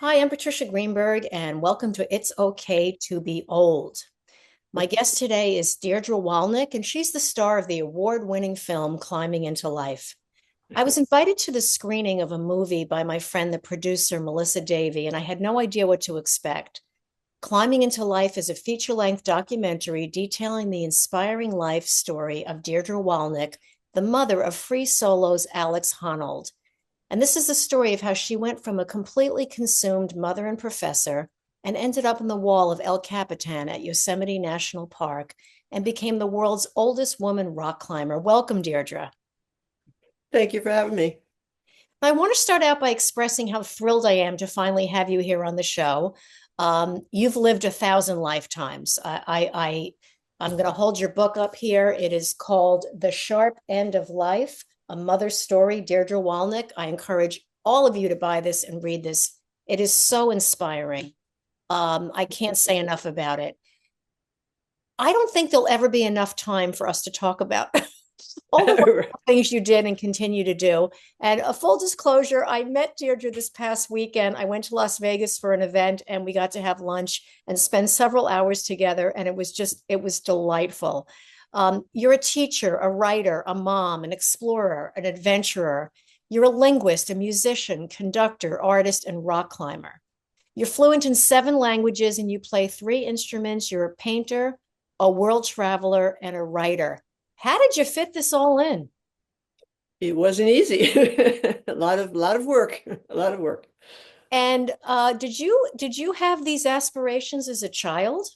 Hi, I'm Patricia Greenberg, and welcome to It's Okay to Be Old. My guest today is Dierdre Wolownick, and she's the star of the award-winning film Climbing into Life. I was invited to the screening of a movie by my friend, the producer, Melissa Davey, and I had no idea what to expect. Climbing into Life is a feature-length documentary detailing the inspiring life story of Dierdre Wolownick, the mother of Free Solo's Alex Honnold. And this is the story of how she went from a completely consumed mother and professor and ended up on the wall of El Capitan at Yosemite National Park and became the world's oldest woman rock climber. Welcome, Dierdre. Thank you for having me. I want to start out by expressing how thrilled I am to finally have you here on the show. You've lived 1,000 lifetimes. I'm going to hold your book up here. It is called The Sharp End of Life, A Mother's Story, Dierdre Wolownick. I encourage all of you to buy this and read this. It is so inspiring. I can't say enough about it. I don't think there'll ever be enough time for us to talk about all the wonderful things you did and continue to do. And a full disclosure, I met Dierdre this past weekend. I went to Las Vegas for an event and we got to have lunch and spend several hours together. And it was delightful. You're a teacher, a writer, a mom, an explorer, an adventurer. You're a linguist, a musician, conductor, artist, and rock climber. You're fluent in 7 languages and you play 3 instruments. You're a painter, a world traveler, and a writer. How did you fit this all in? It wasn't easy. A lot of work. A lot of work. And did you have these aspirations as a child?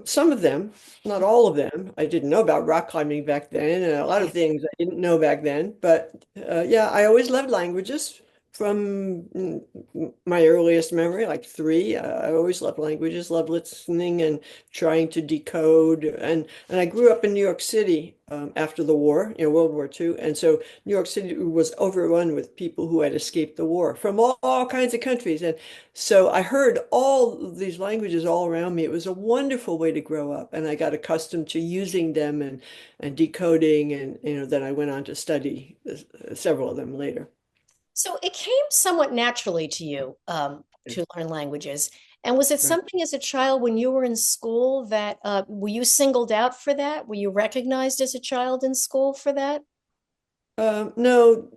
Some of them, not all of them. I didn't know about rock climbing back then, and a lot of things I didn't know back then. But yeah, I always loved languages from my earliest memory, like 3. I always loved languages, loved listening and trying to decode. And I grew up in New York City after the war, World War II. And so New York City was overrun with people who had escaped the war from all kinds of countries. And so I heard all of these languages all around me. It was a wonderful way to grow up, and I got accustomed to using them and decoding, and then I went on to study several of them later. So it came somewhat naturally to you to learn languages. And was it Right. something as a child when you were in school that were you singled out for that? Were you recognized as a child in school for that? No,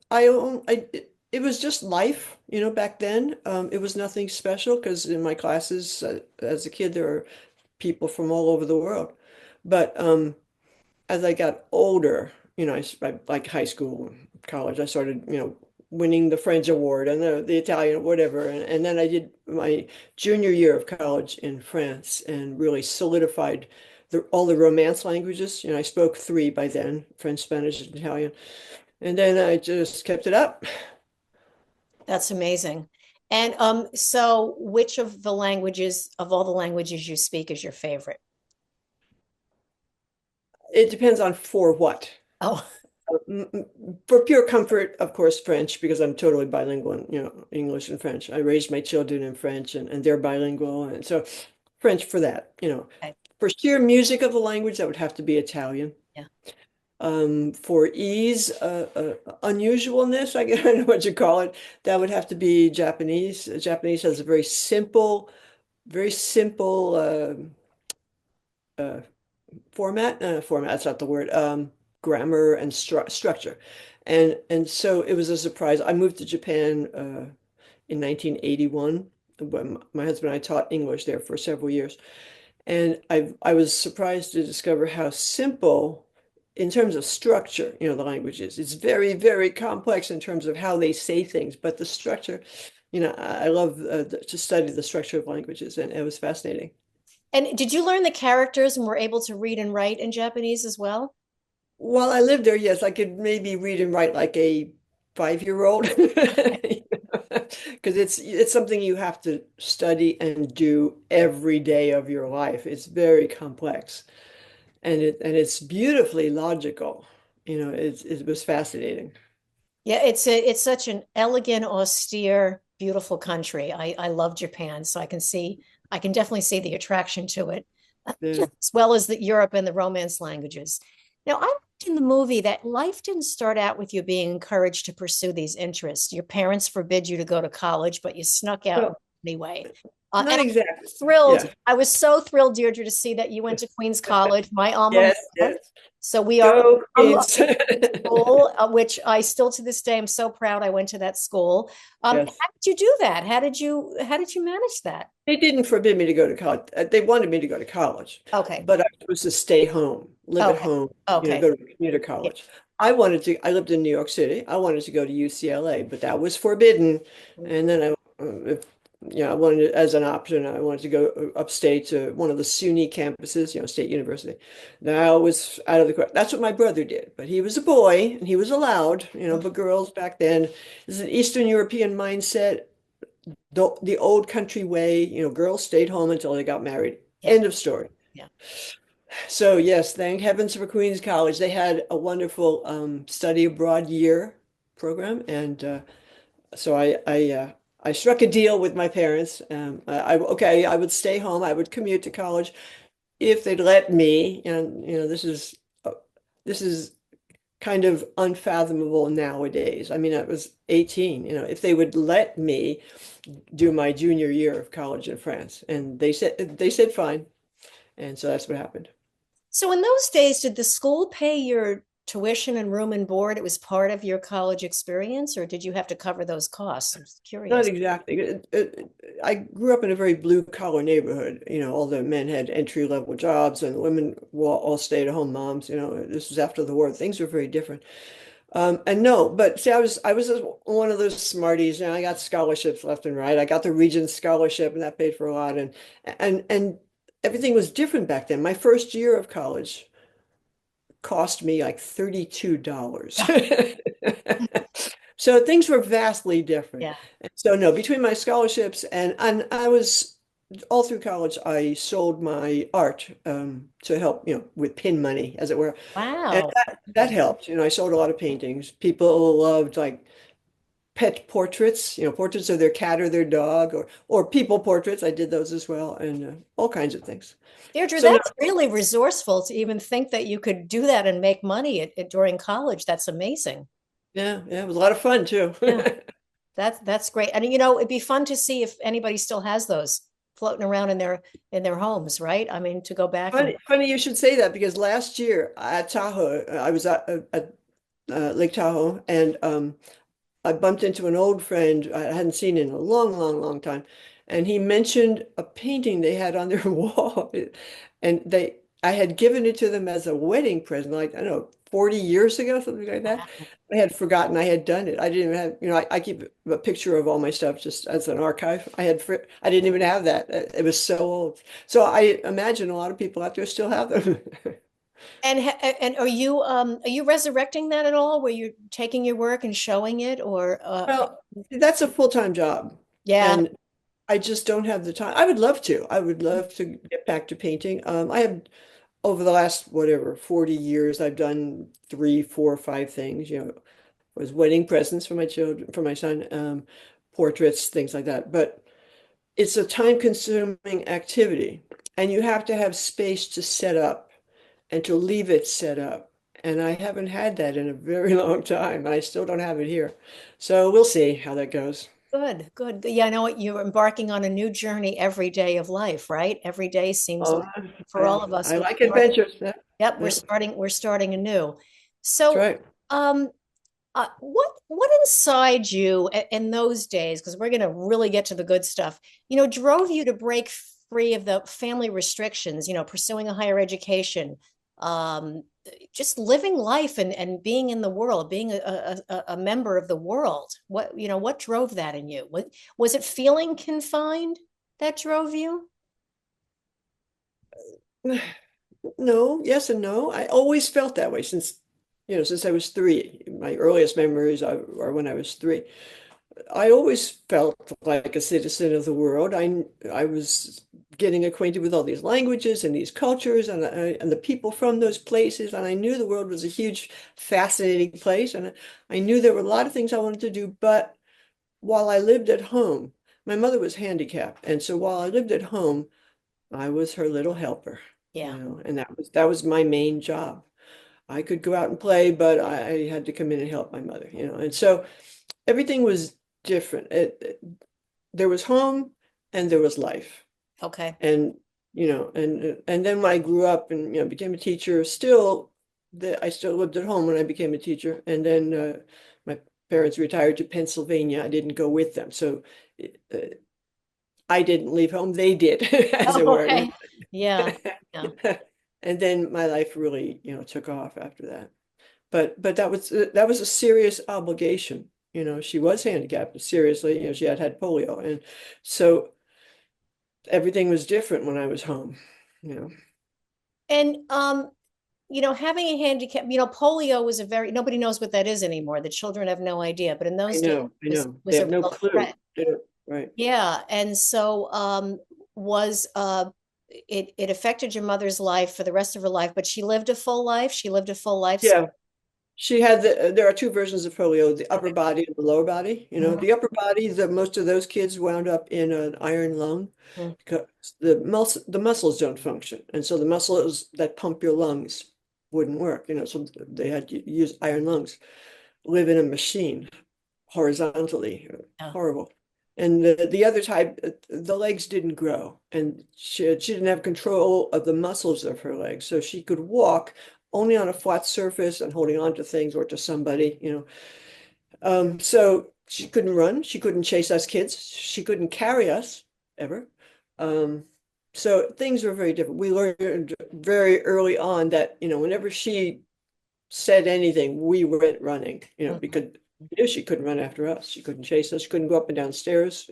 it was just life, back then. It was nothing special because in my classes as a kid, there were people from all over the world. But as I got older, like high school, college, I started, winning the French award and the Italian, whatever. And then I did my junior year of college in France and really solidified all the Romance languages. I spoke 3 by then, French, Spanish, and Italian. And then I just kept it up. That's amazing. And so which of the languages, of all the languages you speak, is your favorite? It depends on for what. Oh, For pure comfort, of course, French, because I'm totally bilingual in, English and French. I raised my children in French and they're bilingual. And so French for that. okay. For sheer music of the language, that would have to be Italian. Yeah. For ease, unusualness, I guess, I don't know what you call it, that would have to be Japanese. Japanese has a very simple uh, format, that's not the word, grammar and structure. And so it was a surprise. I moved to Japan in 1981 when my husband and I taught English there for several years. And I was surprised to discover how simple in terms of structure, the language is. It's very, very complex in terms of how they say things, but the structure, I love to study the structure of languages, and it was fascinating. And did you learn the characters and were able to read and write in Japanese as well? While I lived there, yes, I could maybe read and write like a 5-year-old because it's something you have to study and do every day of your life. It's very complex and it's beautifully logical. It was fascinating. Yeah, it's such an elegant, austere, beautiful country. I love Japan, so I can definitely see the attraction to it, Yeah. as well as the Europe and the Romance languages. Now, in the movie that life didn't start out with you being encouraged to pursue these interests. Your parents forbid you to go to college, but you snuck out Well, anyway. not And exactly. I'm thrilled. Yeah. I was so thrilled, Deirdre, to see that you went to Queens College, my alma Yes, mater. yes. So we are Go alumni Queens. school, which I still to this day am so proud I went to that school. How Yes. did you do that? How did you manage that? They didn't forbid me to go to college. They wanted me to go to college, Okay. but I was supposed to stay home, live at Okay. home, Okay. go to commuter Yeah. college. I lived in New York City. I wanted to go to UCLA, but that was forbidden. And then I wanted to, as an option, I wanted to go upstate to one of the SUNY campuses, State University. That was out of the question. That's what my brother did, but he was a boy and he was allowed, but girls back then, this is an Eastern European mindset. The old country way, girls stayed home until they got married. Yeah. End of story. Yeah. So yes, thank heavens for Queens College. They had a wonderful study abroad year program, and so I struck a deal with my parents. Okay, I would stay home. I would commute to college if they'd let me. And this is kind of unfathomable nowadays. I mean, I was 18. If they would let me do my junior year of college in France. And they said fine. And so that's what happened. So in those days, did the school pay your tuition and room and board? It was part of your college experience, or did you have to cover those costs? I'm just Not curious. exactly. I grew up in a very blue collar neighborhood. All the men had entry level jobs and the women were all stay at home moms. This was after the war. Things were very different. And no, but see, I was one of those smarties. I got scholarships left and right. I got the Regents Scholarship, and that paid for a lot. And everything was different back then. My first year of college cost me like $32. So things were vastly different. Yeah. And so no, between my scholarships and I was all through college, I sold my art to help, with pin money, as it were. And Wow. that helped. I sold a lot of paintings. People loved like pet portraits, portraits of their cat or their dog, or people portraits. I did those as well, and all kinds of things. Deirdre, So no, that's really resourceful to even think that you could do that and make money during college. That's amazing. yeah, yeah, it was a lot of fun too. Yeah, that's great. And it'd be fun to see if anybody still has those floating around in their homes, right? I mean, to go back and Funny you should say that because last year at Tahoe, I was at Lake Tahoe, and I bumped into an old friend I hadn't seen in a long, long, long time, and he mentioned a painting they had on their wall, and I had given it to them as a wedding present, like I don't know, 40 years ago, something like that. I had forgotten I had done it. I didn't even have, I keep a picture of all my stuff just as an archive. I didn't even have that. It was so old. So I imagine a lot of people out there still have them. and are you resurrecting that at all? Where you're taking your work and showing it, or Well, that's a full-time job. yeah, And I just don't have the time. I would love to. I would love to get back to painting. I have over the last whatever 40 years, I've done three, four, five things. Was wedding presents for my children, for my son, portraits, things like that. But it's a time-consuming activity, and you have to have space to set up and to leave it set up. And I haven't had that in a very long time, and I still don't have it here. So we'll see how that goes. good, good. Yeah, I know what you're embarking on a new journey every day of life, right? Every day seems Oh, like for all of us, I like adventures. Yeah, yep, we're yeah, starting, we're starting anew. that's So, right. um, what inside you in those days, because we're going to really get to the good stuff, drove you to break free of the family restrictions, pursuing a higher education, um, just living life and being in the world, being a member of the world. What drove that in you? Was it feeling confined that drove you? No, yes and no. I always felt that way since I was three. My earliest memories are when I was three. I always felt like a citizen of the world. I was getting acquainted with all these languages and these cultures and the people from those places, and I knew the world was a huge, fascinating place, and I knew there were a lot of things I wanted to do. But while I lived at home, my mother was handicapped, and so while I lived at home, I was her little helper, Yeah. and that was my main job. I could go out and play, but I had to come in and help my mother, and so everything was different. There was home and there was life. Okay. And and then when I grew up and became a teacher, I still lived at home when I became a teacher. And then my parents retired to Pennsylvania. I didn't go with them, so uh, I didn't leave home. They did, as it Oh, were. okay. Yeah. Yeah. And then my life really, took off after that. But that was a serious obligation. She was handicapped seriously. She had polio, and so everything was different when I was home. You know, And having a handicap, polio was a very nobody knows what that is anymore. The children have no idea, but in I those days know, I was know. They was have a no real clue. threat. They don't, right. Yeah. And so was it affected your mother's life for the rest of her life, but she lived a full life. She lived a full life. Yeah. There are two versions of polio, the upper Okay. body and the lower body. Mhm. The upper body, most of those kids wound up in an iron lung Mhm. because the muscles don't function. And so the muscles that pump your lungs wouldn't work, so they had to use iron lungs, live in a machine horizontally. Yeah. Horrible. And the other type, the legs didn't grow, and she didn't have control of the muscles of her legs, so she could walk only on a flat surface and holding on to things or to somebody. So she couldn't run, she couldn't chase us kids, she couldn't carry us ever. Um, so things were very different. We learned very early on that, whenever she said anything, we went running, Mhm. because she couldn't run after us. She couldn't chase us. She couldn't go up and down stairs.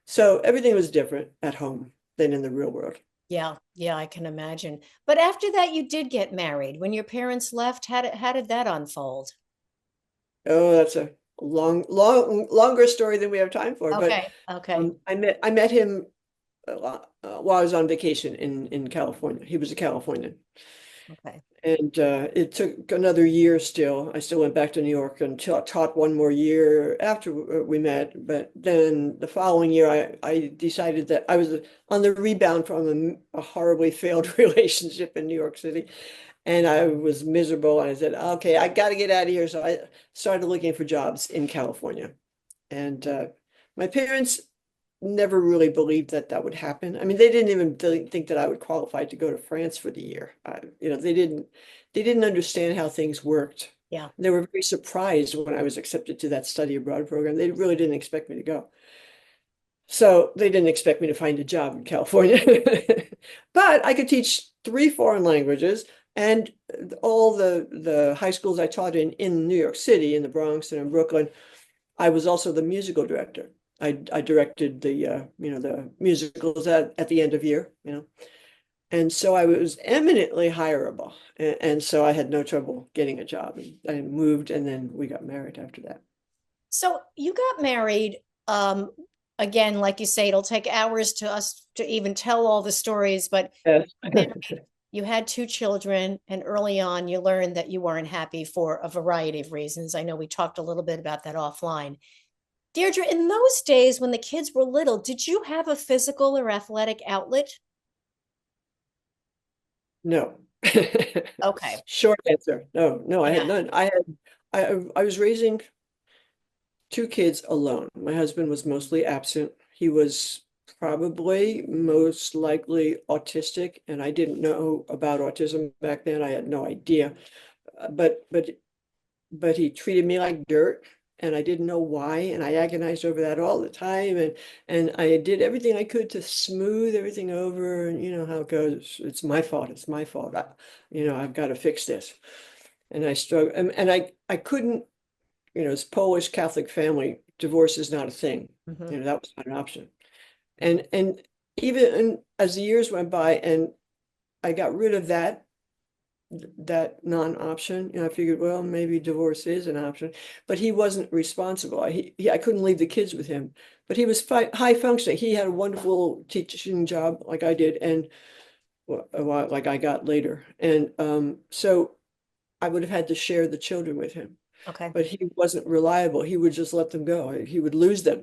So everything was different at home than in the real world. Yeah, yeah, I can imagine. But after that, you did get married. When your parents left, how did that unfold? Oh, that's a longer story than we have time for. But Okay, okay, I met him while I was on vacation in California. He was a Californian. okay. And it took another year still. I still went back to New York and taught one more year after we met. But then the following year, I decided that I was on the rebound from a horribly failed relationship in New York City. And I was miserable. And I said, okay, I got to get out of here. So I started looking for jobs in California. And my parents never really believed that that would happen. I mean, they didn't even think that I would qualify to go to France for the year. They didn't understand how things worked. Yeah. They were very surprised when I was accepted to that study abroad program. They really didn't expect me to go. So they didn't expect me to find a job in California. But I could teach three foreign languages, and all the high schools I taught in New York City, in the Bronx and in Brooklyn, I was also the musical director. I directed the musicals at the end of year. And so I was eminently hireable. And so I had no trouble getting a job. And I moved, and then we got married after that. So you got married. Again, like you say, it'll take hours to us to even tell all the stories, but Yes. you had two children, and early on, you learned that you weren't happy for a variety of reasons. I know we talked a little bit about that offline. Deirdre, in those days when the kids were little, did you have a physical or athletic outlet? No. Okay. Short answer. No, no, I had Yeah. none. I was raising two kids alone. My husband was mostly absent. He was probably most likely autistic, and I didn't know about autism back then. I had no idea. But he treated me like dirt, and I didn't know why, and I agonized over that all the time, and I did everything I could to smooth everything over, and you know how it goes. It's my fault. It's my fault. I've got to fix this. And I struggled, and I couldn't. It's Polish Catholic family. Divorce is not a thing. Mhm. That was not an option. And even as the years went by, and I got rid of that non-option. I figured, well, maybe divorce is an option, but he wasn't responsible. I couldn't leave the kids with him, but he was high functioning. He had a wonderful teaching job like I did, and well, like I got later. And so I would have had to share the children with him, Okay. but he wasn't reliable. He would just let them go. He would lose them.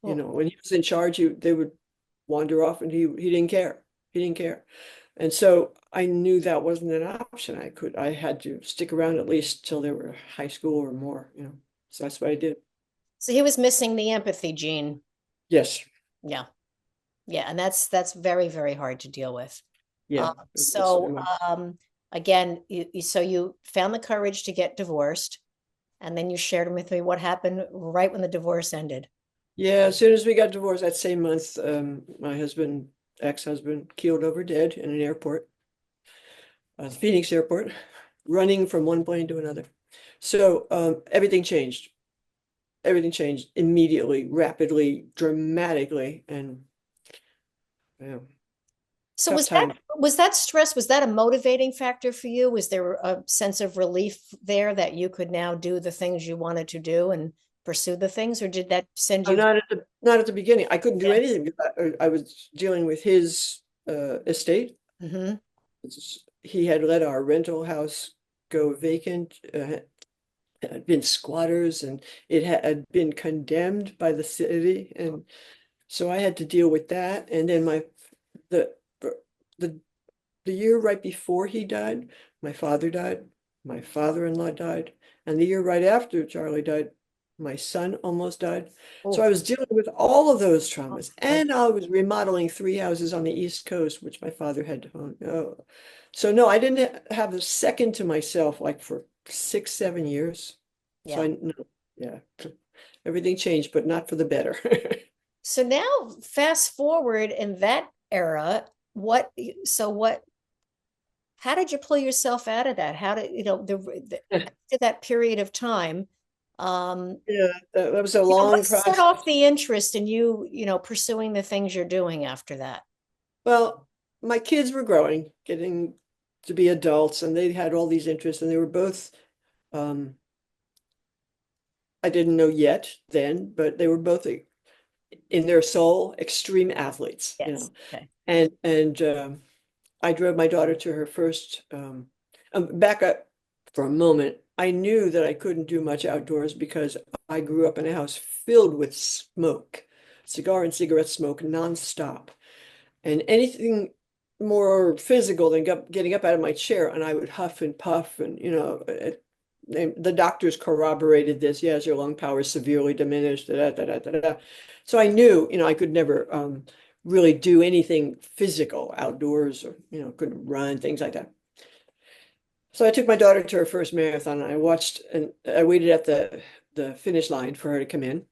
Cool. When he was in charge, they would wander off, and he didn't care. He didn't care. And so I knew that wasn't an option. I had to stick around at least till they were high school or more, you know. So that's what I did. So he was missing the empathy gene. Yes. Yeah. Yeah, and that's very, very hard to deal with. Yeah. It So was. again, so you found the courage to get divorced, and then you shared with me what happened right when the divorce ended. Yeah, as soon as we got divorced that same month, my ex-husband, keeled over dead in an airport, Phoenix airport, running from one plane to another. So everything changed. Everything changed immediately, rapidly, dramatically, and yeah, So tough time. was that stress, was that a motivating factor for you? Was there a sense of relief there that you could now do the things you wanted to do and pursue the things, or did that send you? Not at the beginning. I couldn't do Yeah. anything because I was dealing with his estate. Hmm. He had let our rental house go vacant. Had been squatters, and it had been condemned by the city, and so I had to deal with that. And then the the the year right before he died, my father died, my father-in-law died, and the year right after Charlie died, my son almost died. So I Oh, was dealing with all of those oh, traumas, my, and I was remodeling three houses on the East Coast, which my father had to own. Oh. So no, I didn't have a second to myself like for 6, 7 years. So yeah. I no, yeah, everything changed, but not for the better. So now fast forward in that era, what, so what, how did you pull yourself out of that? How did, after that period of time, um, Yeah, that was a long what set process. off the interest in you, pursuing the things you're doing after that? Well, my kids were growing, getting to be adults, and they had all these interests, and they were both, um, I didn't know yet then, but they were both in their soul extreme athletes, you Yes. know. Okay. And I drove my daughter to her first, back up for a moment. I knew that I couldn't do much outdoors because I grew up in a house filled with smoke, cigar and cigarette smoke nonstop. And anything more physical than getting up out of my chair, and I would huff and puff, and the doctors corroborated this. Yes, your lung power is severely diminished. Da, da, da, da, da, da. So I knew, I could never really do anything physical outdoors, or couldn't run, things like that. So I took my daughter to her first marathon, and I watched, and I waited at the finish line for her to come in.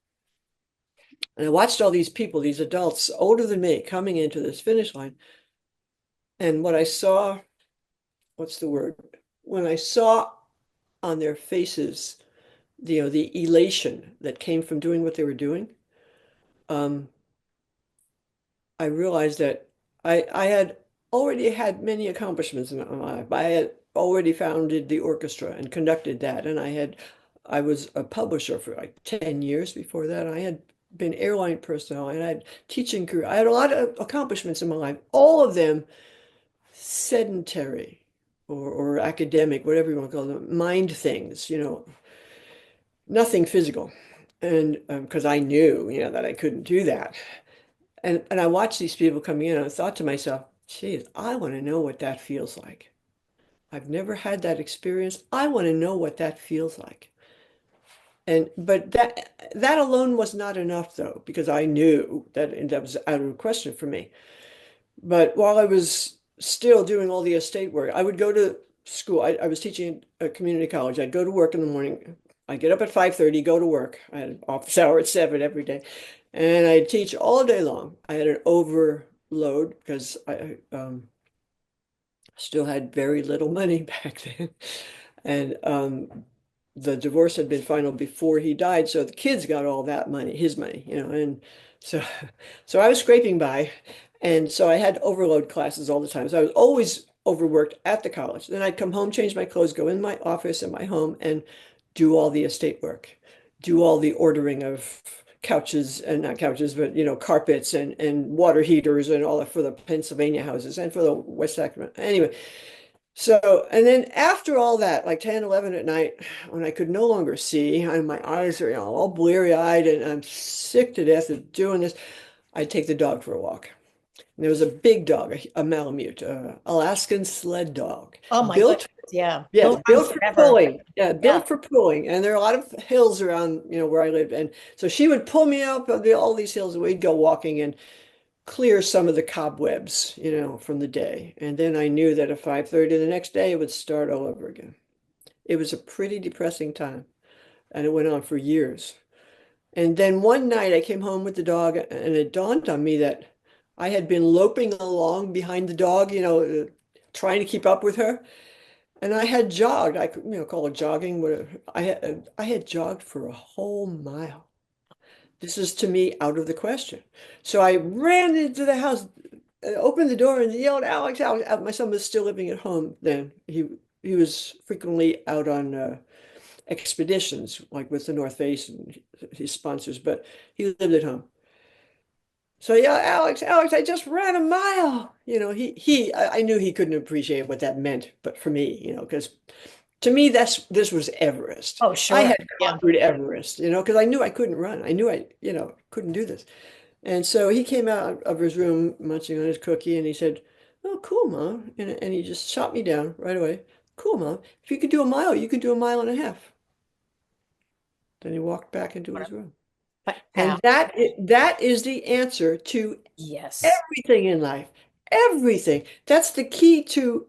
And I watched all these people, these adults older than me, coming into this finish line. And what I saw, what's the word? When I saw on their faces, the elation that came from doing what they were doing, um, I realized that I had already had many accomplishments in my life. I had already founded the orchestra and conducted that, and I was a publisher for like 10 years before that. I had been airline personnel, and I had teaching career. I had a lot of accomplishments in my life, all of them sedentary or academic, whatever you want to call them, mind things, nothing physical. And because I knew, that I couldn't do that. And I watched these people coming in, and I thought to myself, geez, I want to know what that feels like. I've never had that experience. I want to know what that feels like. And but that alone was not enough though, because I knew that was out of the question for me. But while I was still doing all the estate work, I would go to school. I was teaching at a community college. I'd go to work in the morning. I'd get up at 5:30, go to work. I had an office hour at 7 every day. And I'd teach all day long. I had an overload because I still had very little money back then. And the divorce had been final before he died, so the kids got all that money, his money, and so so I was scraping by, and so I had overload classes all the time. So I was always overworked at the college. Then I'd come home, change my clothes, go in my office in my home, and do all the estate work, do all the ordering of couches, and not couches, but carpets and water heaters and all that for the Pennsylvania houses and for the West Sacramento. Anyway, so, and then after all that, like 10, 11 at night, when I could no longer see, and my eyes are, all bleary-eyed, and I'm sick to death of doing this, I'd take the dog for a walk. And there was a big dog, a Malamute, Alaskan sled dog, Oh my goodness. built, Yeah. yes, They'll run built for forever. pulling. Yeah, Yeah. built for pulling. And there are a lot of hills around, where I lived. And so she would pull me up all these hills, and we'd go walking and clear some of the cobwebs, from the day. And then I knew that at 5:30 the next day, it would start all over again. It was a pretty depressing time, and it went on for years. And then one night I came home with the dog, and it dawned on me that I had been loping along behind the dog, trying to keep up with her. And I had jogged. I could, call it jogging, whatever. I had jogged for a whole mile. This is to me out of the question. So I ran into the house, opened the door, and yelled, "Alex, Alex!" My son was still living at home then. He was frequently out on expeditions, like with the North Face and his sponsors, but he lived at home. So yeah, Alex, Alex, I just ran a mile. I knew he couldn't appreciate what that meant, but for me, because to me this was Everest. Oh, I sure. had Yeah. conquered Everest, because I knew I couldn't run. I knew I, couldn't do this. And so he came out of his room munching on his cookie and he said, "Oh, cool, Mom." And he just shot me down right away. "Cool, Mom. If you could do a mile, you could do a mile and a half." Then he walked back into his room. Pow. And that is the answer to Yes. everything in life. Everything. That's the key to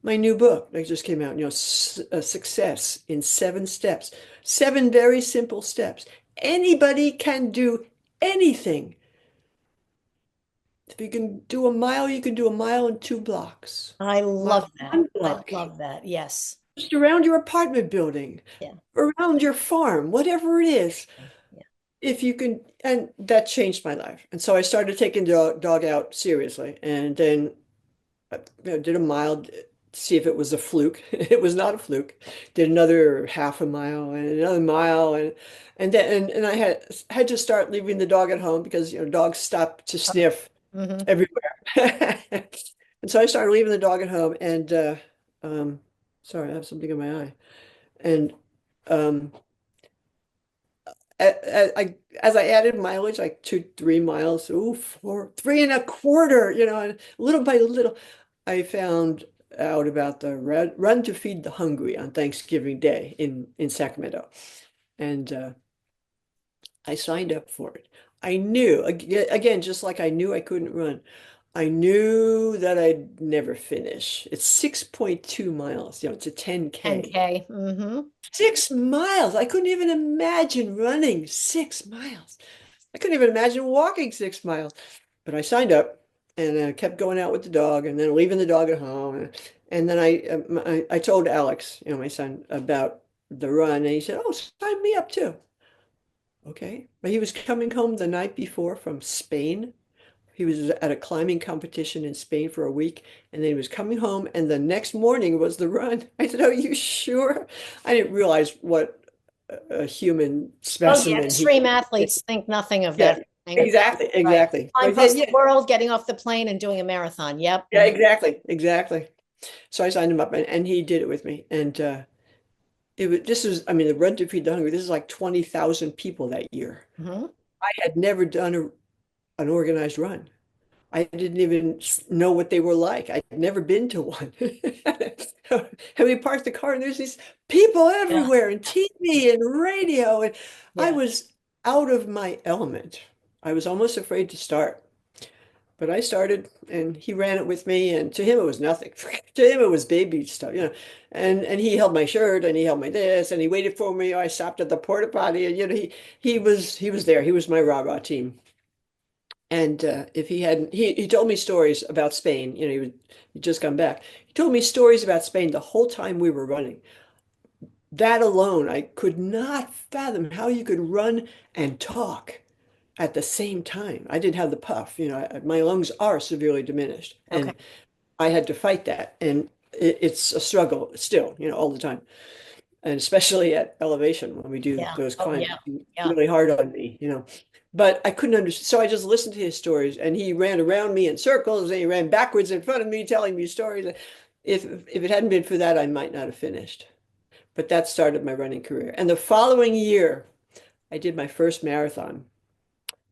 my new book that just came out, Success in 7 Steps. 7 very simple steps. Anybody can do anything. If you can do a mile, you can do a mile in 2 blocks. I Mile love in that. one I block. love that. Yes. Just around your apartment building, Yeah. around your farm, whatever it is. Yeah. If you can, and that changed my life. And so I started taking dog out seriously. And then did a mile to see if it was a fluke. It was not a fluke. Did another half a mile and another mile, and then and I had to start leaving the dog at home because dogs stop to sniff Hmm. everywhere. And so I started leaving the dog at home, and um sorry, I have something in my eye. And um as I added mileage, like 2, 3 miles, ooh, 4, 3 1/4, and little by little, I found out about the Run to Feed the Hungry on Thanksgiving Day in Sacramento. And I signed up for it. I knew, again, just like I knew I couldn't run, I knew that I'd never finish. It's 6.2 miles, it's a 10K. 10K. Hmm. 6 miles. I couldn't even imagine running 6 miles. I couldn't even imagine walking 6 miles. But I signed up and kept going out with the dog and then leaving the dog at home. And then I told Alex, my son, about the run. And he said, "Oh, sign me up too." Okay. But he was coming home the night before from Spain. He was at a climbing competition in Spain for a week, and then he was coming home, and the next morning was the run. I said, "Are you sure?" I didn't realize what a human Oh, the specimen he extreme is. athletes think nothing of Yeah, that thing. exactly, Right. exactly. So Flying he said, across the "Yeah, world, getting off the plane and doing a marathon. Yep. yeah, exactly, exactly." So I signed him up, and he did it with me. And this was, I mean, the Run to Feed the Hungry. This is like 20,000 people that year. Hmm. I had never done an organized run. I didn't even know what they were like. I'd never been to one. And we parked the car, and there's these people Yeah. everywhere, and TV and radio, and I Yeah. was out of my element. I was almost afraid to start, but I started, and he ran it with me, and to him it was nothing. To him it was baby stuff, And he held my shirt, and he held my this, and he waited for me. I stopped at the porta potty, and he was there. He was my rah-rah team. And if he hadn't, he told me stories about Spain. He'd just come back. He told me stories about Spain the whole time we were running. That alone, I could not fathom how you could run and talk at the same time. I didn't have the puff. My lungs are severely diminished, Okay. and I had to fight that. And it's a struggle still, all the time, and especially at elevation when we do Yeah. those Oh, climbs. yeah. It's Yeah. really hard on me. But I couldn't understand. So I just listened to his stories, and he ran around me in circles, and he ran backwards in front of me, telling me stories. If it hadn't been for that, I might not have finished. But that started my running career. And the following year, I did my first marathon,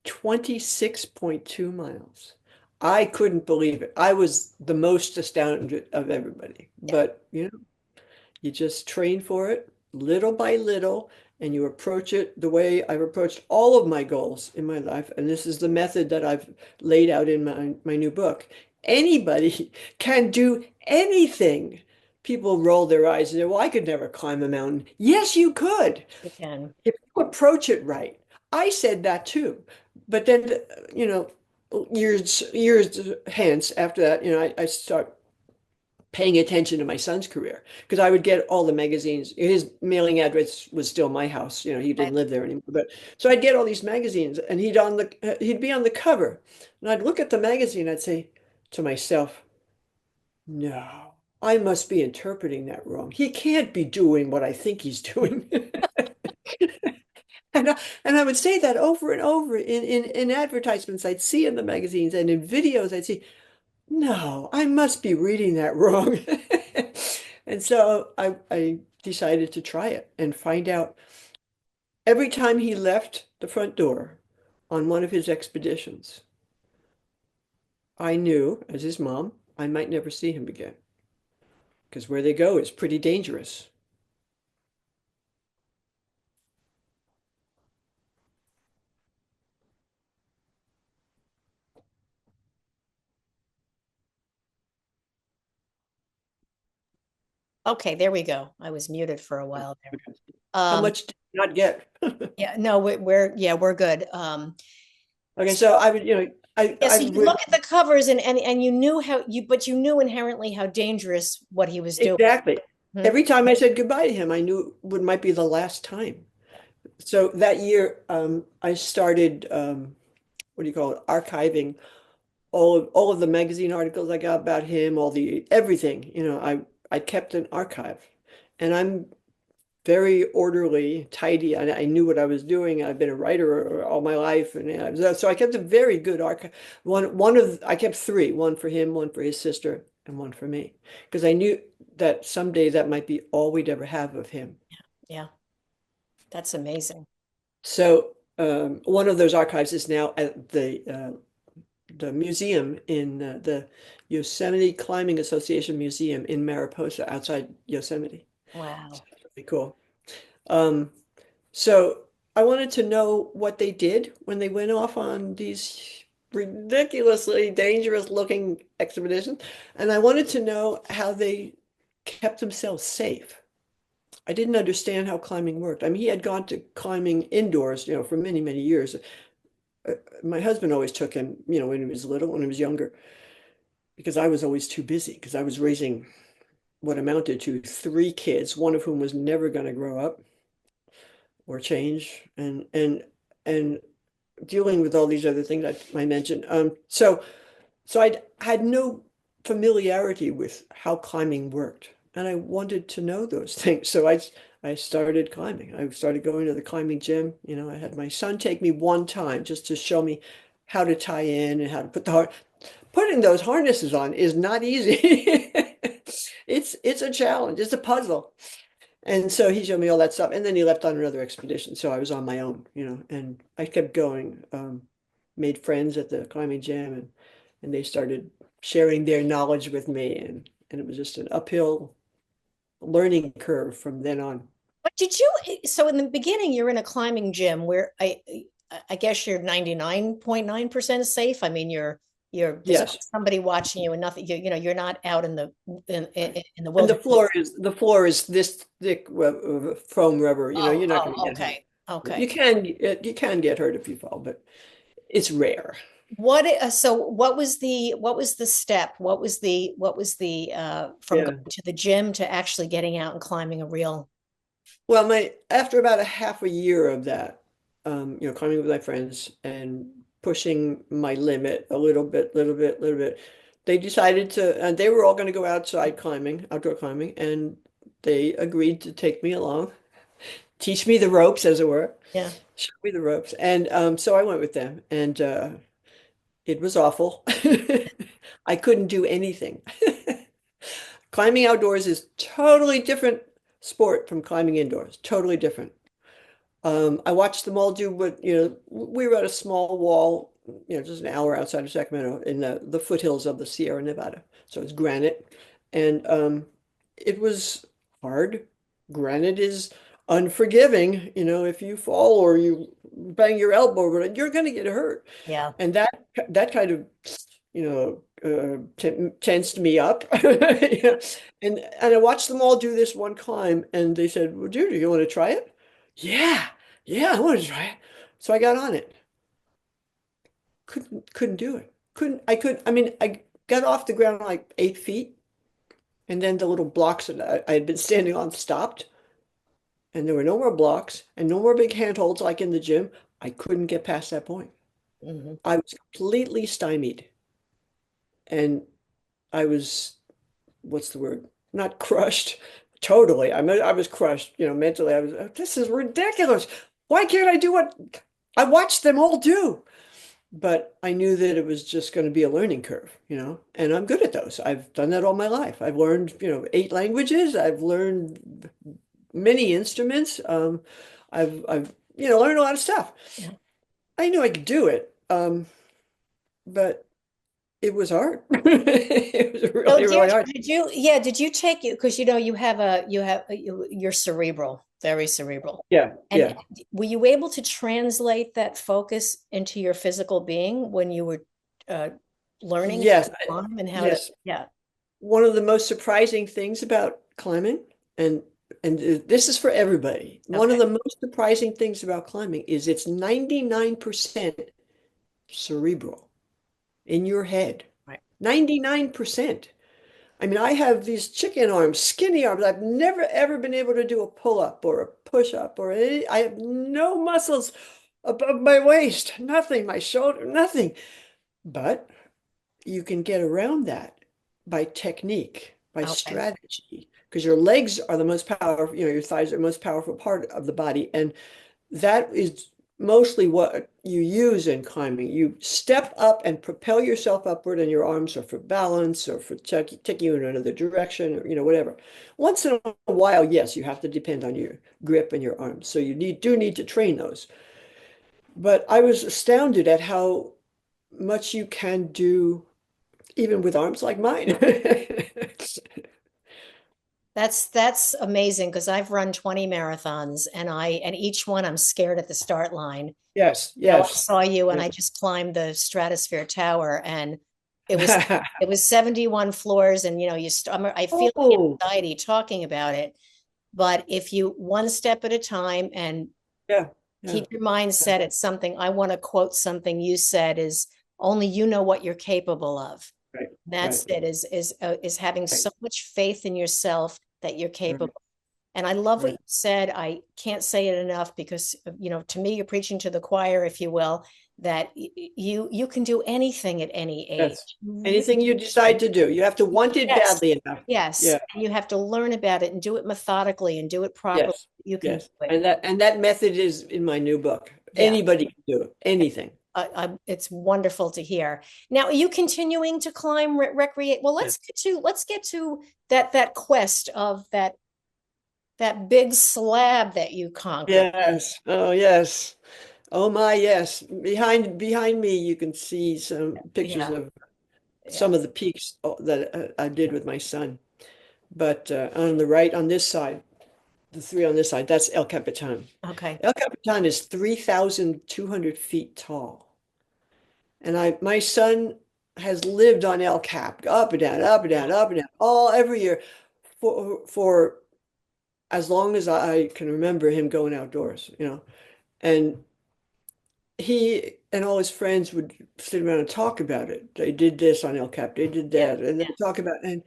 26.2 miles. I couldn't believe it. I was the most astounded of everybody. Yeah. But, you just train for it little by little, and you approach it the way I've approached all of my goals in my life. And this is the method that I've laid out in my new book. Anybody can do anything. People roll their eyes and say, well, I could never climb a mountain. Yes, you could You can. if you approach it right. I said that too. But then, you know, years hence after that, I start paying attention to my son's career because I would get all the magazines. His mailing address was still my house. He Right. didn't live there anymore. But so I'd get all these magazines, and he'd be on the cover, and I'd look at the magazine. I'd say to myself, "No, I must be interpreting that wrong. He can't be doing what I think he's doing." And I would say that over and over in advertisements I'd see in the magazines and in videos I'd see, no, I must be reading that wrong. And so I decided to try it and find out every time he left the front door on one of his expeditions, I knew, as his mom, I might never see him again because where they go is pretty dangerous. Okay, there we go. I was muted for a while there. How Um, much did you not get? yeah, no, we're good. Okay, so I would, Yeah, so I've you read look at the covers and you knew but you knew inherently how dangerous what he was doing. exactly. Hmm. Every time I said goodbye to him, I knew it might be the last time. So that year, I started, what do you call it, archiving all of the magazine articles I got about him, all the everything. I kept an archive, and I'm very orderly, tidy. I knew what I was doing. I've been a writer all my life, and so I kept a very good archive. I kept three: one for him, one for his sister, and one for me, because I knew that someday that might be all we'd ever have of him. Yeah, that's amazing. So one of those archives is now at the museum in the Yosemite Climbing Association Museum in Mariposa outside Yosemite. So Wow. that's really cool. Um, so I wanted to know what they did when they went off on these ridiculously dangerous looking expeditions. And I wanted to know how they kept themselves safe. I didn't understand how climbing worked. I mean, he had gone to climbing indoors, for many, many years. My husband always took him, when he was little, when he was younger, because I was always too busy because I was raising what amounted to three kids, one of whom was never going to grow up or change, and dealing with all these other things I mentioned. So I had no familiarity with how climbing worked, and I wanted to know those things. So I started climbing. I started going to the climbing gym. I had my son take me one time just to show me how to tie in and how to putting those harnesses on is not easy. It's a challenge. It's a puzzle. And so he showed me all that stuff. And then he left on another expedition. So I was on my own, and I kept going. Made friends at the climbing gym, and they started sharing their knowledge with me. And it was just an uphill learning curve from then on. But so in the beginning, you're in a climbing gym where I guess you're 99.9% safe. I mean, there's Yes. always somebody watching you and nothing, you're not out Right. in the And the wilderness. floor is this thick foam rubber. Oh, You're not going to oh, get hurt. okay. Okay. You can get hurt if you fall, but it's rare. So what was the step? What was the from Yeah. going to the gym to actually getting out and climbing a real, Well, after about a half a year of that, climbing with my friends and pushing my limit a little bit, little bit, they decided and they were all going to go outside climbing, outdoor climbing, and they agreed to take me along, teach me the ropes, as it were, yeah. show me the ropes, and so I went with them, and it was awful. I couldn't do anything. Climbing outdoors is totally different sport from climbing indoors. Totally different. I watched them all do what, we were at a small wall just an hour outside of Sacramento in the foothills of the Sierra Nevada. So it's granite. And it was hard. Granite is unforgiving. If you fall or you bang your elbow, you're going to get hurt. Yeah. And that kind of, tensed me up. Yeah. And I watched them all do this one climb, and they said, "Well, dude, you want to try it?" Yeah, yeah, I want to try it. So I got on it. Couldn't do it. I mean, I got off the ground like 8 feet, and then the little blocks that I had been standing on stopped, and there were no more blocks and no more big handholds like in the gym. I couldn't get past that point. Hmm. I was completely stymied, and I was, what's the word? Not crushed. Totally. I was crushed, mentally. I was, this is ridiculous. Why can't I do what I watched them all do? But I knew that it was just going to be a learning curve, and I'm good at those. I've done that all my life. I've learned, 8 languages. I've learned many instruments. I've learned a lot of stuff. Yeah. I knew I could do it, but it was hard. It was So really, really Deirdre, hard. did you take you, because you're cerebral, very cerebral. Yeah, And yeah. were you able to translate that focus into your physical being when you were uh, learning how Yes, to climb and how to, yes. yeah, One of the most surprising things about climbing, and this is for everybody. One of okay, the most surprising things about climbing is it's 99% cerebral in your head. right. 99%. I mean, I have these chicken arms, skinny arms. I've never ever been able to do a pull-up or a push-up or any, I have no muscles above my waist, nothing, my shoulder, nothing. But you can get around that by technique, by Okay. strategy, because your legs are the most powerful, your thighs are the most powerful part of the body. And that is mostly what you use in climbing. You step up and propel yourself upward, and your arms are for balance or for taking you in another direction, or whatever. Once in a while, yes, you have to depend on your grip and your arms. So you do need to train those. But I was astounded at how much you can do even with arms like mine. That's amazing because I've run 20 marathons and each one I'm scared at the start line. Yes, I yes. saw you and Yeah. I just climbed the Stratosphere Tower and it was it was 71 floors and I feel like Oh, anxiety talking about it. But if you one step at a time and yeah, yeah, keep your mind set at something, I want to quote something you said is only you know what you're capable of. right, right, That's it, is having right, so much faith in yourself that you're right, capable. And I love what right. you said. I can't say it enough because, to me, you're preaching to the choir, if you will, that you can do anything at any Yes. age. You Anything really you decide to do, you have to want it Yes, badly enough. yes. Yeah, And you have to learn about it and do it methodically and do it properly. yes, You can do yes. it. And that method is in my new book. Yeah. Anybody can do it, anything. It's wonderful to hear. Now, are you continuing to climb, recreate? Well, Yeah. let's get to that quest of that big slab that you conquered. Yes. Oh, yes. Oh my, yes. Behind me, you can see some pictures Yeah, of yeah. some of the peaks that I did with my son. But on the right, on this side, the three on this side, that's El Capitan. Okay. El Capitan is 3,200 feet tall. And my son has lived on El Cap, up and down, up and down, up and down, all every year for as long as I can remember him going outdoors. And he and all his friends would sit around and talk about it. They did this on El Cap, they did Yeah, that, and yeah. they talk about, and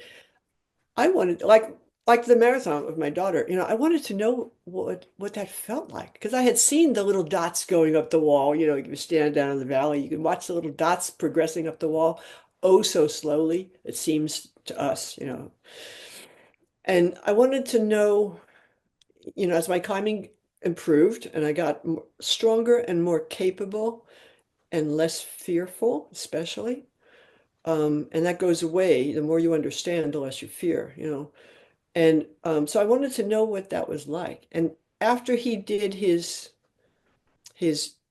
I wanted like the marathon with my daughter, I wanted to know what that felt like because I had seen the little dots going up the wall. You can stand down in the valley, you can watch the little dots progressing up the wall, oh so slowly, it seems to us. And I wanted to know, as my climbing improved and I got stronger and more capable and less fearful, especially. And that goes away. The more you understand, the less you fear. And so I wanted to know what that was like. And after he did his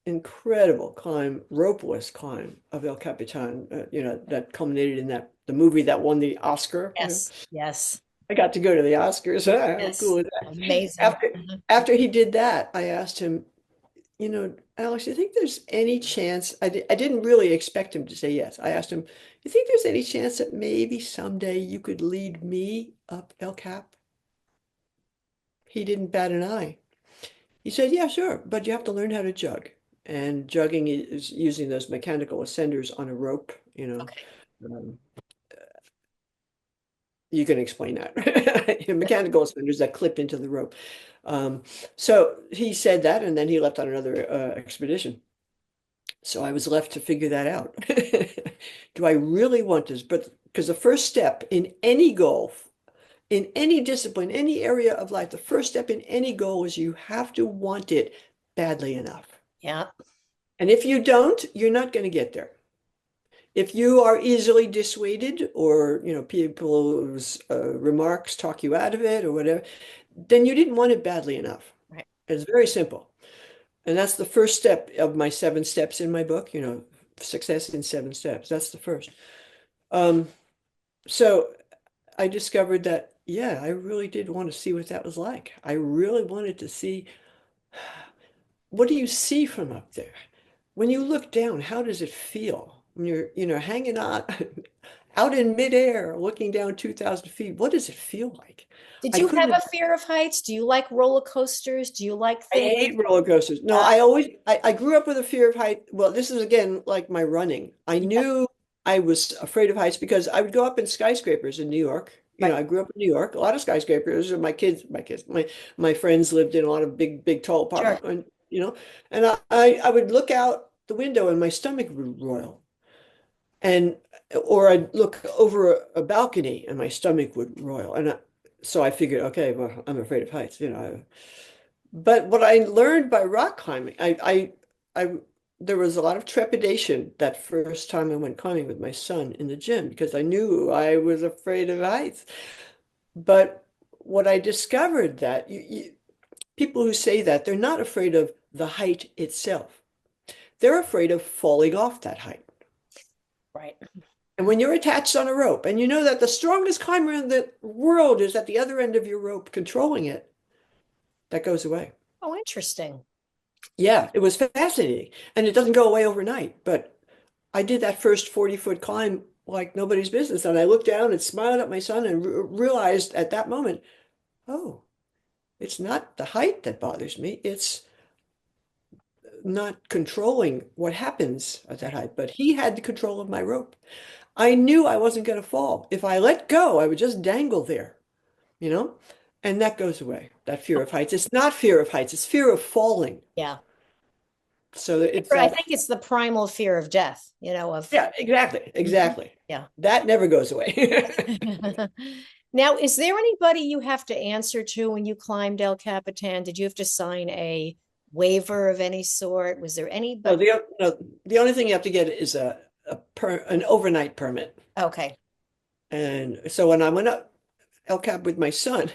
incredible climb, ropeless climb of El Capitan, that culminated in the movie that won the Oscar. Yes, yes, I got to go to the Oscars. How yes. cool is that? Amazing. After Mhm. after he did that, I asked him, Alex, you think there's any chance? I didn't really expect him to say yes. I asked him, you think there's any chance that maybe someday you could lead me up El Cap? He didn't bat an eye. He said, yeah, sure, but you have to learn how to jug. And jugging is using those mechanical ascenders on a rope, you know. Okay. Um, you can explain that. Mechanical ascenders that clip into the rope. Um, so he said that, and then he left on another expedition. So I was left to figure that out. Do I really want this? But because the first step in any goal, in any discipline, any area of life, the first step in any goal is you have to want it badly enough. Yeah. And if you don't, you're not going to get there. If you are easily dissuaded or, people's remarks talk you out of it or whatever, then you didn't want it badly enough. Right. It's very simple. And that's the first step of my 7 steps in my book, success in 7 steps. That's the first. Um, so I discovered that, yeah, I really did want to see what that was like. I really wanted to see, what do you see from up there? When you look down, how does it feel? When you're, hanging out out in midair, looking down 2,000 feet, what does it feel like? Did I you have couldn't a fear of heights? Do you like roller coasters? Do you like I things? hate roller coasters. No, I grew up with a fear of height. Well, this is again like my running. I Yeah, knew I was afraid of heights because I would go up in skyscrapers in New York. right. I grew up in New York, a lot of skyscrapers, and my friends lived in a lot of big, big, tall Sure. apartments, and I would look out the window and my stomach would roil. And or I'd look over a balcony and my stomach would roil. So I figured, okay, well, I'm afraid of heights. But what I learned by rock climbing, there was a lot of trepidation that first time I went climbing with my son in the gym because I knew I was afraid of heights. But what I discovered that people who say that they're not afraid of the height itself. They're afraid of falling off that height. Right. And when you're attached on a rope and you know that the strongest climber in the world is at the other end of your rope controlling it, that goes away. Oh, interesting. Yeah, it was fascinating. And it doesn't go away overnight, but I did that first 40-foot climb like nobody's business. And I looked down and smiled at my son and realized at that moment, oh, it's not the height that bothers me. It's not controlling what happens at that height. But he had the control of my rope. I knew I wasn't going to fall. If I let go, I would just dangle there, you know? And that goes away, that fear of heights. It's not fear of heights, it's fear of falling. Yeah. So it's I that. think it's the primal fear of death, of Yeah, exactly, Mhm. exactly. Yeah. That never goes away. Now, is there anybody you have to answer to when you climbed El Capitan? Did you have to sign a waiver of any sort? Was there No, anybody? the only thing you have to get is an overnight permit. Okay. And so when I went up El Cap with my son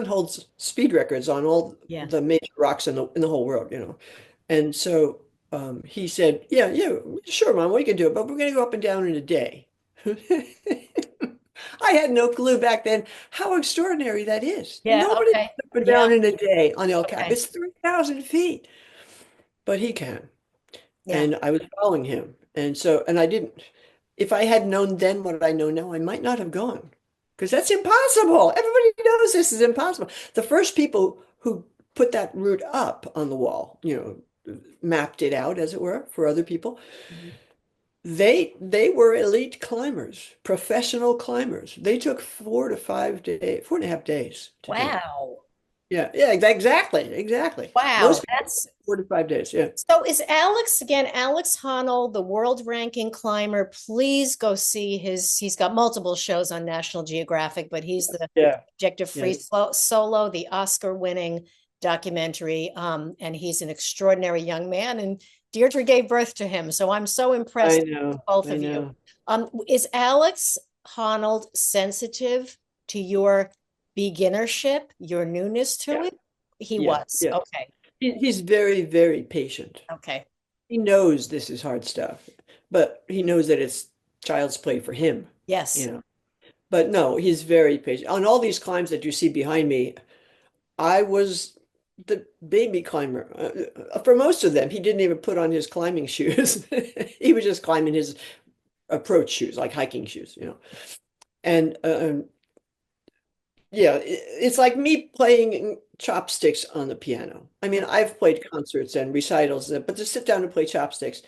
holds speed records on all Yeah. the major rocks in the whole world. And so he said, yeah, yeah, sure, Mom, we can do it, but we're going to go up and down in a day. I had no clue back then how extraordinary that is. Yeah. Nobody Okay. goes up and Yeah. down in a day on El Cap. Okay. It's 3,000 feet, but he can. Yeah. And I was following him. And I didn't, if I had known then what I know now, I might not have gone because that's impossible. Everybody knows this is impossible. The first people who put that route up on the wall, mapped it out, as it were, for other people. Mhm. They were elite climbers, professional climbers. They took 4 to 5 days, 4.5 days to do it. Wow. Yeah, yeah, exactly, exactly. Wow. Most people, That's 4 to 5 days. Yeah, so is Alex again, Alex Honnold, the world ranking climber. Please go see he's got multiple shows on National Geographic, but he's the yeah, Objective yeah. Free Solo, the Oscar winning documentary. And he's an extraordinary young man. And Dierdre gave birth to him. So I'm so I impressed with know, both I of you. know. Is Alex Honnold sensitive to your beginnership, your newness to Yeah, it? He yeah, was. yeah. Okay. He's very, very patient. Okay. He knows this is hard stuff, but he knows that it's child's play for him, you Yes. know. But no, he's very patient. On all these climbs that you see behind me, I was the baby climber. For most of them, he didn't even put on his climbing shoes. He was just climbing his approach shoes, like hiking shoes, you know. And yeah, it's like me playing chopsticks on the piano. I mean, I've played concerts and recitals, but to sit down and play chopsticks,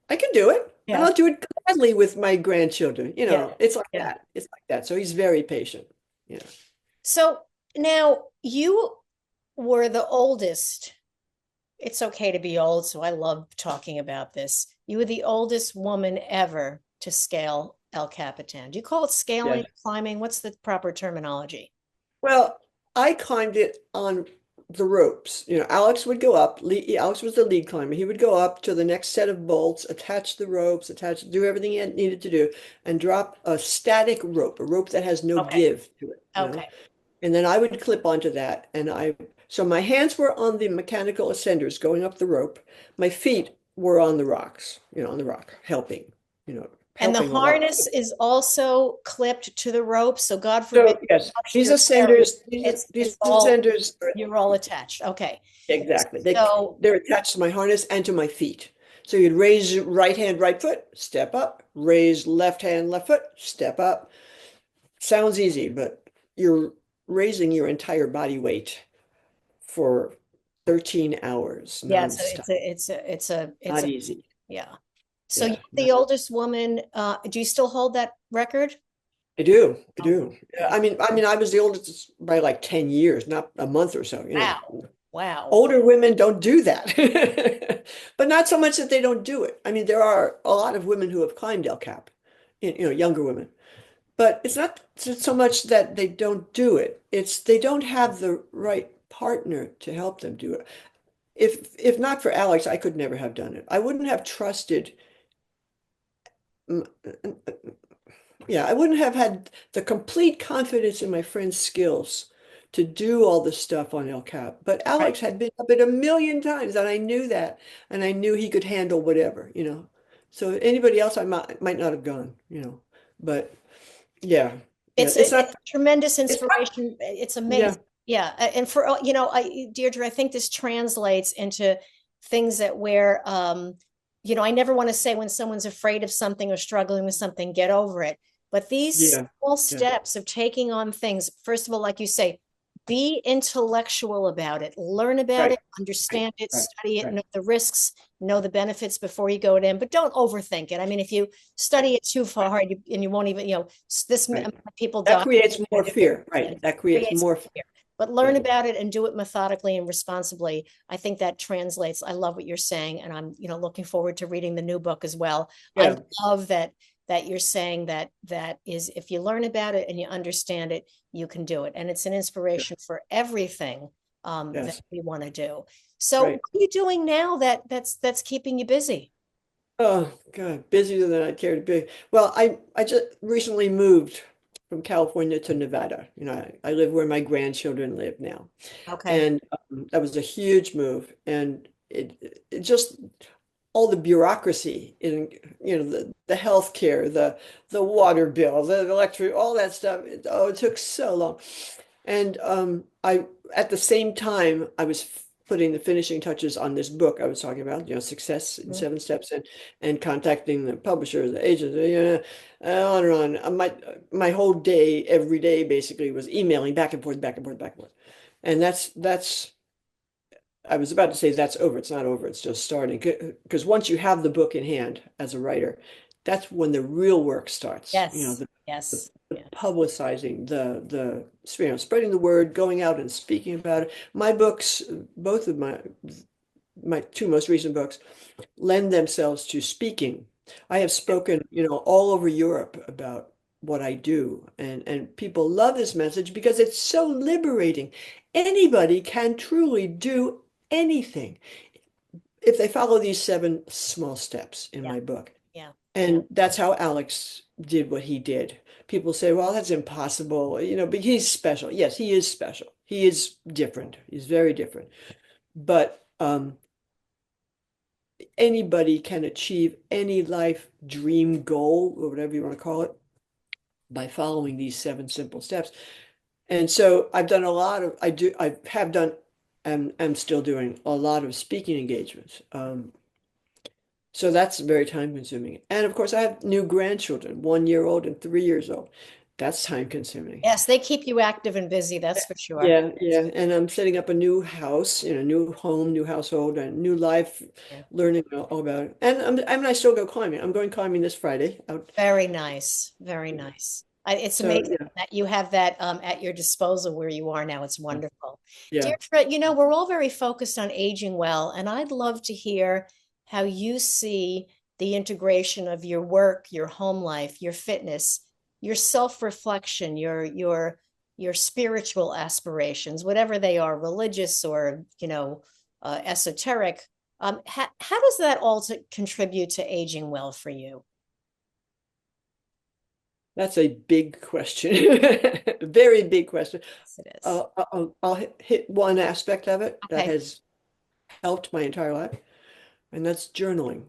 I can do it. And Yeah. I'll do it gladly with my grandchildren. You Yeah. know, it's like Yeah. that. It's like that. So he's very patient. Yeah. So now you were the oldest. It's okay to be old, so I love talking about this. You were the oldest woman ever to scale El Capitan. Do you call it scaling, Yes. climbing? What's the proper terminology? Well, I climbed it on the ropes. You know, Alex would go up. Alex was the lead climber. He would go up to the next set of bolts, attach the ropes, do everything he needed to do, and drop a static rope, a rope that has no Okay. give to it, you know? Okay. And then I would clip onto that. So my hands were on the mechanical ascenders going up the rope. My feet were on the rocks, you know, on the rock, you know, And the helping a lot. harness is also clipped to the rope. So God forbid So you yes, touch these your area. ascenders, It's these all ascenders, you're all attached. Okay. exactly. So They're attached to my harness and to my feet. So you'd raise your right hand, right foot, step up, raise left hand, left foot, step up. Sounds easy, but you're raising your entire body weight for 13 hours yeah, nonstop. it's Not a easy. yeah. So you're Yeah, the oldest woman. Do you still hold that record? I do. I Oh, do. Yeah, okay. I was the oldest by like 10 years, not a month or so, you Wow. know. Wow. Older women don't do that. But not so much that they don't do it. I mean, there are a lot of women who have climbed El Cap, you know, younger women. But it's not so much that they don't do it. It's they don't have the right partner to help them do it. If not for Alex, I could never have done it. I wouldn't have trusted, mm, yeah, I wouldn't have had the complete confidence in my friend's skills to do all the stuff on El Cap. But Right. Alex had been up it a million times, and I knew that, and I knew he could handle whatever, you know. So anybody else, I might not have gone, you know. But yeah, yeah, It's a tremendous it's not, inspiration. It's yeah, amazing. Yeah. And for Deirdre, I think this translates into things that where I never want to say when someone's afraid of something or struggling with something, get over it. But these yeah, small yeah, steps of taking on things, first of all, like you say, be intellectual about it, learn about right, it, right, understand it, right, study it, right, know the risks, know the benefits before you go in, but don't overthink it. I mean, if you study it too far hard and you won't even, this right. people That die. creates more Do it, fear, right? and That creates creates more fear. fear. But learn Yeah, about it and do it methodically and responsibly. I think that translates. I love what you're saying, and I'm, looking forward to reading the new book as well. I yeah, love that you're saying that is if you learn about it and you understand it, you can do it, and it's an yeah, inspiration for everything that yes, we want to do. So, what right. are you doing now that's keeping you busy? Oh God, busier than I'd care to be. Well, I just recently moved from California to Nevada. You know, I live where my grandchildren live now, Okay. and that was a huge move, and it just all the bureaucracy in the healthcare, the water bill, the electric, all that stuff. It took so long, and I at the same time I was putting the finishing touches on this book I was talking about, Success in Mhm. 7 Steps, and contacting the publisher, the agent, on and on. My whole day, every day, basically was emailing back and forth, back and forth, back and forth, and that's. I was about to say that's over. It's not over. It's just starting. Because once you have the book in hand as a writer, that's when the real work starts. Yes. The, Yes. the Yeah. publicizing, spreading the word, going out and speaking about it. My books, both of my two most recent books, lend themselves to speaking. I have spoken, all over Europe about what I do, and people love this message because it's so liberating. Anybody can truly do anything if they follow these 7 small steps in Yeah. my book. Yeah. And that's how Alex did what he did. People say, well, that's impossible, but he's special. Yes, he is special. He is different. He's very different. But Um, Anybody can achieve any life dream goal, or whatever you want to call it, by following these 7 simple steps. And so I've done a lot of, I have done, and am still doing a lot of speaking engagements. So that's very time consuming. And of course, I have new grandchildren, 1 year old and 3 years old. That's time consuming. Yes, they keep you active and busy, that's for sure. Yeah, yeah. And I'm setting up a new house, new home, new household, and new life, Yeah. learning all about it. And I still go climbing. I'm going climbing this Friday out. Very nice. Very nice. It's So amazing yeah, that you have that at your disposal where you are now. It's wonderful. yeah. Deirdre, we're all very focused on aging well, and I'd love to hear how you see the integration of your work, your home life, your fitness, your self-reflection, your spiritual aspirations, whatever they are, religious or, esoteric. How does that all contribute to aging well for you? That's a big question. Very big question. Yes, it is. I'll hit one aspect of it that Okay. has helped my entire life, and that's journaling.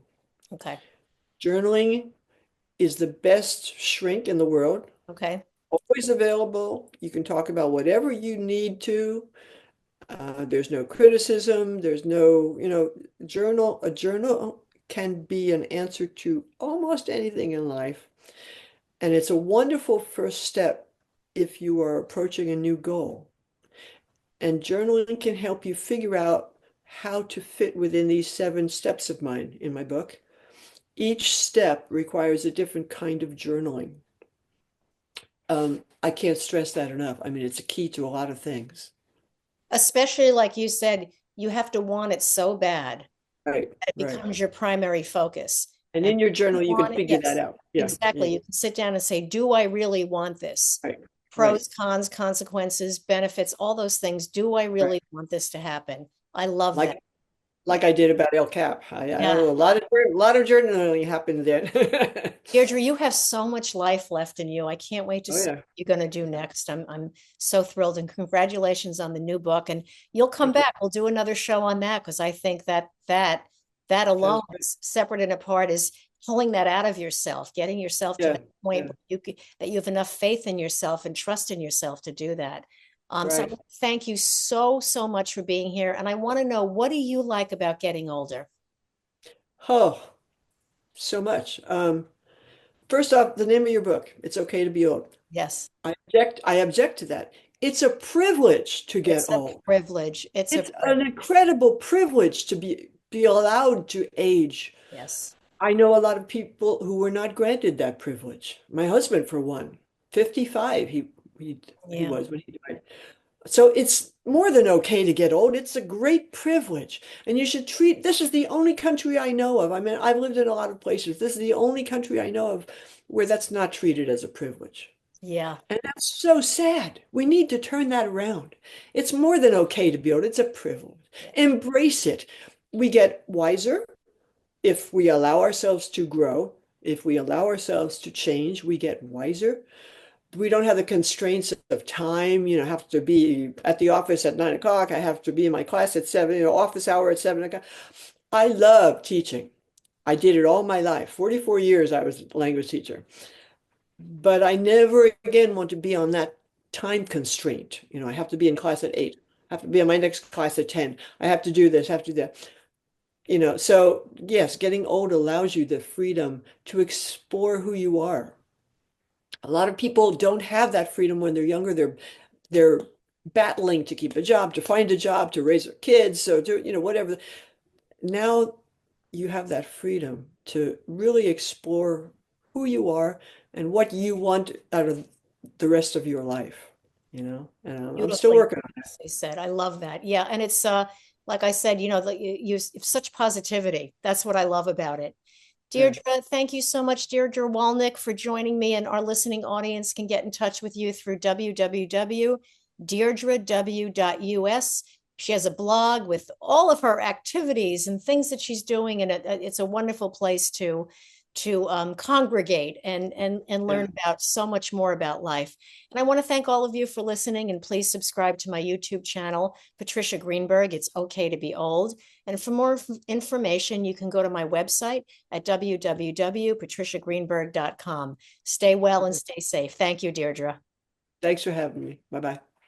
Okay. Journaling is the best shrink in the world, Okay. always available. You can talk about whatever you need to. There's no criticism. There's no, a journal can be an answer to almost anything in life. And it's a wonderful first step if you are approaching a new goal. And journaling can help you figure out how to fit within these 7 steps of mine in my book. Each step requires a different kind of journaling. I can't stress that enough. I mean, it's a key to a lot of things. Especially like you said, you have to want it so bad Right, that it right. becomes your primary focus. And And in your you journal, you can want it, figure that yes, out. Yeah, yeah, exactly. You can sit down and say, do I really want this? right, right, Pros, cons, consequences, benefits, all those things. Do I right. really want this to happen? I love that. Like Yeah. like I did about El Cap. I have Yeah. a lot of journaling happened then. Deirdre, you have so much life left in you. I can't wait to Oh see yeah, what you're going to do next. I'm so thrilled, and congratulations on the new book. And you'll come thank you. back. We'll do another show on that because I think that alone, Sounds great. separate and apart, is pulling that out of yourself, getting yourself to Yeah, that point yeah, where that you have enough faith in yourself and trust in yourself to do that. So I right. wanna thank you so, so much for being here. And I want to know, what do you like about getting older? Oh, so much. First off, the name of your book, It's Okay to Be Old. Yes, I object to that. It's a privilege to get it's a old. privilege. It's a It's an privilege. incredible privilege to be allowed to age. Yes. I know a lot of people who were not granted that privilege. My husband, for one, 55, he Yeah. was when he died. So it's more than okay to get old. It's a great privilege. And you should treat, this is the only country I know of. I mean, I've lived in a lot of places. This is the only country I know of where that's not treated as a privilege. Yeah. And that's so sad. We need to turn that around. It's more than okay to be old. It's a privilege. Yeah. Embrace it. We get wiser if we allow ourselves to grow. If we allow ourselves to change, we get wiser. We don't have the constraints of time, I have to be at the office at 9 o'clock. I have to be in my class at 7, office hour at 7 o'clock. I love teaching. I did it all my life. 44 years I was a language teacher. But I never again want to be on that time constraint. I have to be in class at 8. I have to be in my next class at 10. I have to do this, I have to do that. So yes, getting old allows you the freedom to explore who you are. A lot of people don't have that freedom when they're younger. They're battling to keep a job, to find a job, to raise their kids, so to, whatever. Now you have that freedom to really explore who you are and what you want out of the rest of your life, and I'm still Beautifully working on said. I love that. Yeah. And it's like I said, like you such positivity. That's what I love about it. it. Deirdre, thank you so much, Deirdre Wolownick, for joining me. And our listening audience can get in touch with you through www.deirdrew.us. She has a blog with all of her activities and things that she's doing, and it's a wonderful place congregate and Yeah. learn about so much more about life. And I want to thank all of you for listening, and please subscribe to my YouTube channel, Patricia Greenberg. It's okay to be old. And for more information, you can go to my website at www.patriciagreenberg.com. Stay well and stay safe. Thank you, Dierdre. Thanks for having me. Bye bye.